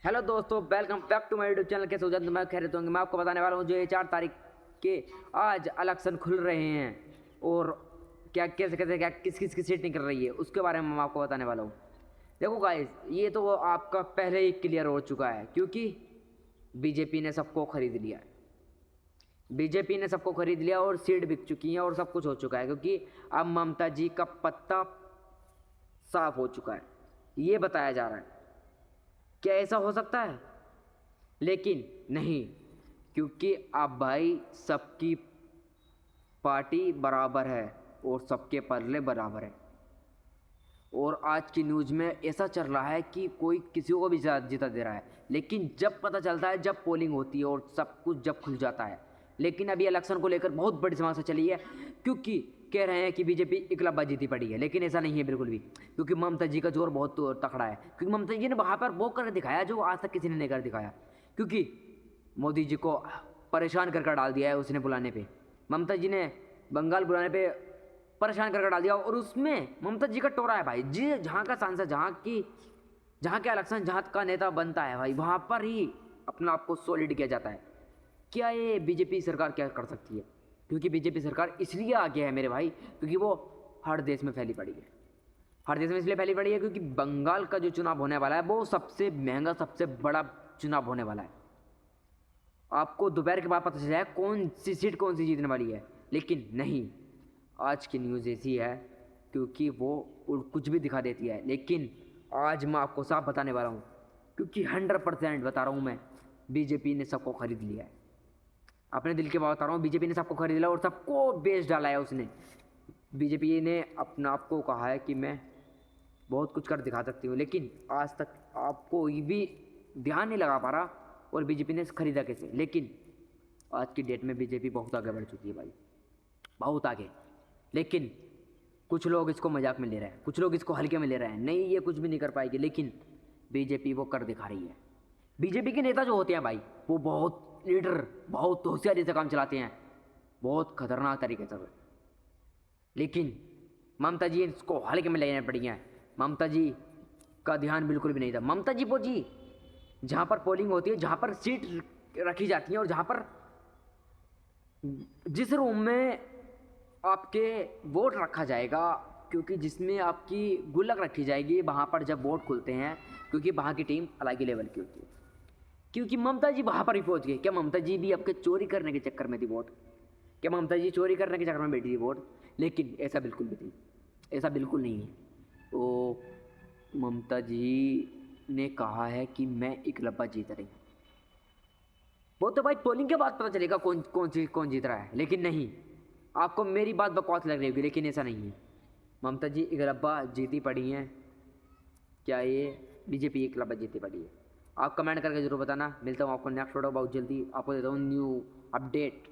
Hello दोस्तों, welcome back to my YouTube channel. कैसे हो जाते मैं खैरियत होंगे। मैं आपको बताने वाला हूँ जो ये 4 तारीख के आज इलेक्शन खुल रहे हैं और क्या कैसे कैसे क्या किस किस की सीट निकल रही है उसके बारे में मैं आपको बताने वाला हूँ। देखो गाइस, ये तो आपका पहले ही क्लियर हो चुका है क्योंकि बीजेपी ने सबको खरीद लिया है। बीजेपी ने सबको खरीद लिया और सीट बिक चुकी है और सब कुछ हो चुका है क्योंकि अब ममता जी का पत्ता साफ हो चुका है, ये बताया जा रहा है। क्या ऐसा हो सकता है? लेकिन नहीं, क्योंकि अब भाई सबकी पार्टी बराबर है और सबके पल्ले बराबर है। और आज की न्यूज़ में ऐसा चल रहा है कि कोई किसी को भी जिता दे रहा है, लेकिन जब पता चलता है, जब पोलिंग होती है और सब कुछ जब खुल जाता है। लेकिन अभी इलेक्शन को लेकर बहुत बड़ी समस्या चली है क्योंकि कह रहे हैं कि बीजेपी इकलब्बा जीती पड़ी है, लेकिन ऐसा नहीं है बिल्कुल भी, क्योंकि ममता जी का जोर बहुत तकड़ा है। क्योंकि ममता जी ने वहाँ पर वो कर दिखाया जो आज तक किसी ने नहीं कर दिखाया, क्योंकि मोदी जी को परेशान कर डाल दिया है उसने बुलाने पे। ममता जी ने बंगाल बुलाने पे परेशान करके डाल दिया और उसमें ममता जी का टोरा है भाई जी। जहाँ का सांसद, जहाँ के इलेक्शन, जहाँ का नेता बनता है भाई, वहाँ पर ही अपना आप को सॉलिड किया जाता है। क्या ये बीजेपी सरकार क्या कर सकती है? क्योंकि बीजेपी सरकार इसलिए आगे है मेरे भाई क्योंकि वो हर देश में फैली पड़ी है। हर देश में इसलिए फैली पड़ी है क्योंकि बंगाल का जो चुनाव होने वाला है वो सबसे महंगा, सबसे बड़ा चुनाव होने वाला है। आपको दोपहर के बाद पता चल जाए कौन सी सीट कौन सी जीतने वाली है, लेकिन नहीं, आज की न्यूज़ ऐसी है क्योंकि वो कुछ भी दिखा देती है। लेकिन आज मैं आपको साफ बताने वाला हूँ क्योंकि 100% बता रहा हूँ मैं, बीजेपी ने सबको खरीद लिया है। अपने दिल की बात बता रहा हूँ, बीजेपी ने सबको खरीद लिया और सबको बेच डाला है उसने। बीजेपी ने अपना आपको कहा है कि मैं बहुत कुछ कर दिखा सकती हूँ, लेकिन आज तक आपको ये भी ध्यान नहीं लगा पा रहा और बीजेपी ने खरीदा कैसे। लेकिन आज की डेट में बीजेपी बहुत आगे बढ़ चुकी है भाई, बहुत आगे। लेकिन कुछ लोग इसको मजाक में ले रहे हैं, कुछ लोग इसको हल्के में ले रहे हैं, नहीं ये कुछ भी नहीं कर पाएगी, लेकिन बीजेपी वो कर दिखा रही है। बीजेपी के नेता जो होते हैं भाई, वो बहुत लीडर, बहुत होशियारी से काम चलाते हैं, बहुत खतरनाक तरीके से। लेकिन ममता जी इसको हल्के में लेने पड़ी हैं। ममता जी का ध्यान बिल्कुल भी नहीं था। ममता जी वो जी जहाँ पर पोलिंग होती है, जहाँ पर सीट रखी जाती है और जहाँ पर जिस रूम में आपके वोट रखा जाएगा, क्योंकि जिसमें आपकी गुल्लक रखी जाएगी, वहाँ पर जब वोट खुलते हैं, क्योंकि वहाँ की टीम अलग ही लेवल की होती है। क्योंकि ममता जी वहाँ पर ही पहुँच गई। क्या ममता जी भी आपके चोरी करने के चक्कर में थी वोट? क्या ममता जी चोरी करने के चक्कर में बैठी थी वोट? लेकिन ऐसा बिल्कुल भी नहीं, ऐसा बिल्कुल नहीं है। तो ममता जी ने कहा है कि मैं इकलब्बा जीत रही हूँ। वो तो भाई पोलिंग के बाद पता चलेगा कौन जीत रहा है, लेकिन नहीं, आपको मेरी बात बकवास लग रही होगी, लेकिन ऐसा नहीं है। ममता जी इकलब्बा जीती पड़ी हैं। क्या ये बीजेपी इकलब्बा जीती पड़ी है? आप कमेंट करके जरूर बताना। मिलता हूँ आपको नेक्स्ट वीडियो बहुत जल्दी, आपको देता हूँ न्यू अपडेट।